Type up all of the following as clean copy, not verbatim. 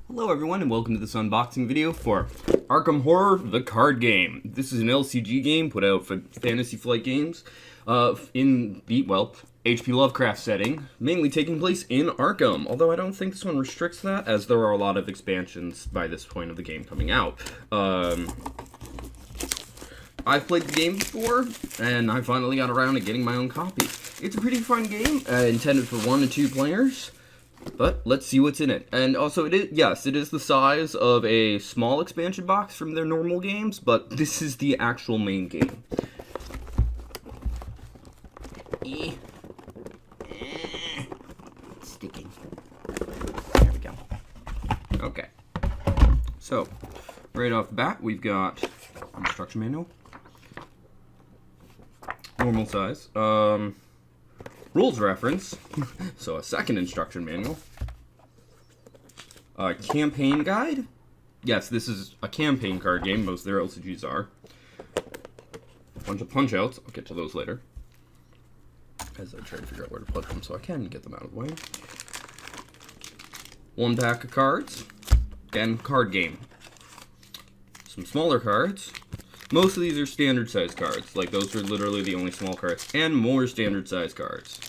Hello everyone and welcome to this unboxing video for Arkham Horror, the card game. This is an LCG game put out for Fantasy Flight Games in the, well, H.P. Lovecraft setting, mainly taking place in Arkham, although I don't think this one restricts that, as there are a lot of expansions by this point of the game coming out. I've played the game before, and I finally got around to getting my own copy. It's a pretty fun game, intended for 1 to 2 players. But let's see what's in it. And also, it is the size of a small expansion box from their normal games, but this is the actual main game. It's sticking. There we go. Okay. So, right off the bat, we've got instruction manual. Normal size. Rules reference, so a second instruction manual. A campaign guide. Yes, this is a campaign card game. Most of their LCGs are. A bunch of punch-outs. I'll get to those later, as I try to figure out where to put them so I can get them out of the way. 1 pack of cards. Again, card game. Some smaller cards. Most of these are standard size cards. Like, those are literally the only small cards. And more standard size cards.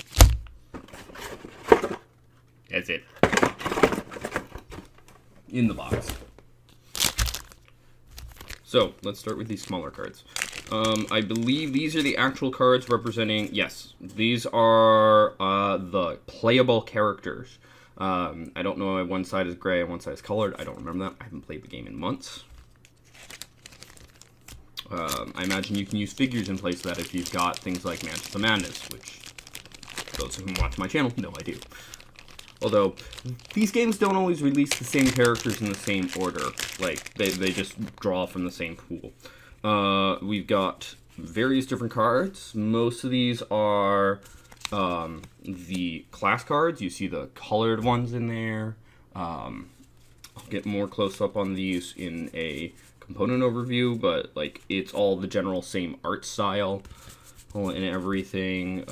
That's it. In the box. So, let's start with these smaller cards. I believe these are the actual cards representing... Yes, these are the playable characters. I don't know if one side is gray and one side is colored. I don't remember that. I haven't played the game in months. I imagine you can use figures in place of that if you've got things like Mansions of Madness, which those who watch my channel know I do. Although, these games don't always release the same characters in the same order. Like, they just draw from the same pool. We've got various different cards. Most of these are the class cards. You see the colored ones in there. I'll get more close up on these in a component overview, but like it's all the general same art style and everything.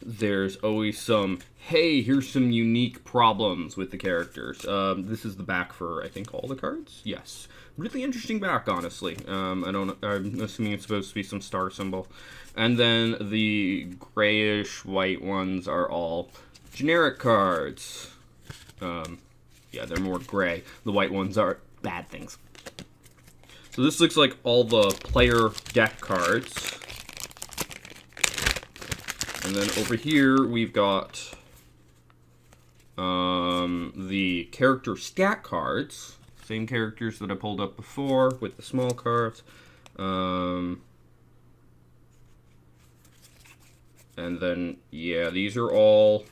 There's always some, hey, here's some unique problems with the characters. This is the back for, I think, all the cards? Yes. Really interesting back, honestly. I'm assuming it's supposed to be some star symbol. And then the grayish white ones are all generic cards. Yeah, they're more gray. The white ones are bad things. So this looks like all the player deck cards. And then over here, we've got the character stat cards. Same characters that I pulled up before with the small cards. And then, yeah, these are all...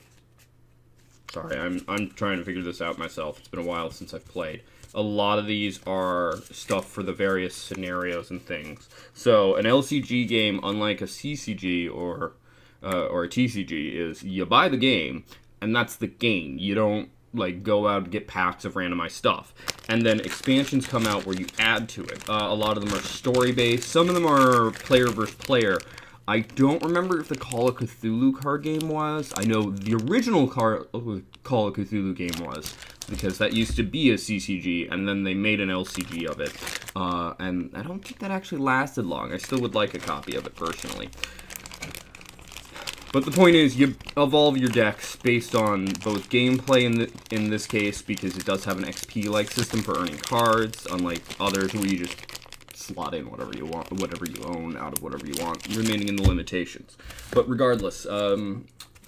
Sorry, I'm trying to figure this out myself. It's been a while since I've played. A lot of these are stuff for the various scenarios and things. So an LCG game, unlike a CCG or a TCG, is you buy the game and that's the game. You don't like go out and get packs of randomized stuff. And then expansions come out where you add to it. A lot of them are story based. Some of them are player versus player. I don't remember if the Call of Cthulhu card game was. I know the original Call of Cthulhu game was, because that used to be a CCG, and then they made an LCG of it. And I don't think that actually lasted long. I still would like a copy of it, personally. But the point is, you evolve your decks based on both gameplay in this case, because it does have an XP-like system for earning cards, unlike others where you just slot in whatever you want, whatever you own out of whatever you want, remaining in the limitations. But regardless,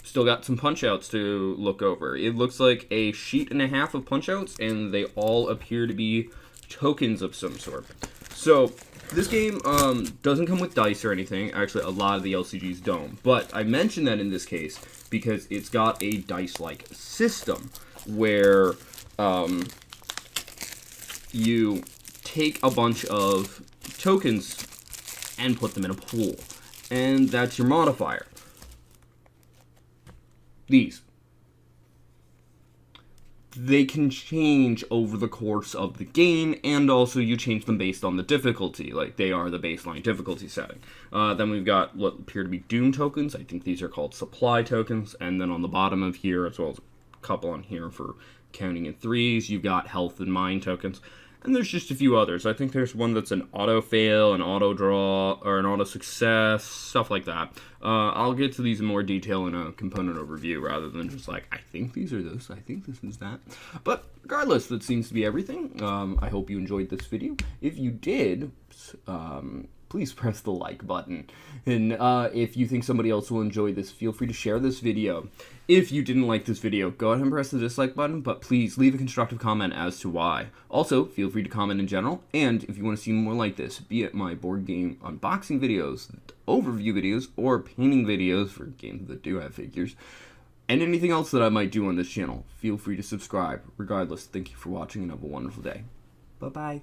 still got some punch-outs to look over. It looks like a sheet and a half of punch-outs, and they all appear to be tokens of some sort. So, this game doesn't come with dice or anything. Actually, a lot of the LCGs don't. But I mention that in this case because it's got a dice-like system where you take a bunch of tokens and put them in a pool. And that's your modifier. These. They can change over the course of the game, and also you change them based on the difficulty. Like, they are the baseline difficulty setting. Then we've got what appear to be Doom tokens. I think these are called supply tokens. And then on the bottom of here, as well as couple on here for counting in threes. You've got health and mind tokens. And there's just a few others. I think there's one that's an auto fail, an auto draw, or an auto success, stuff like that. I'll get to these in more detail in a component overview rather than just like, I think these are this, I think this is that. But regardless, that seems to be everything. I hope you enjoyed this video. If you did, please press the like button. And if you think somebody else will enjoy this, feel free to share this video. If you didn't like this video, go ahead and press the dislike button, but please leave a constructive comment as to why. Also, feel free to comment in general, and if you want to see more like this, be it my board game unboxing videos, overview videos, or painting videos for games that do have figures, and anything else that I might do on this channel, feel free to subscribe. Regardless, thank you for watching and have a wonderful day. Bye-bye.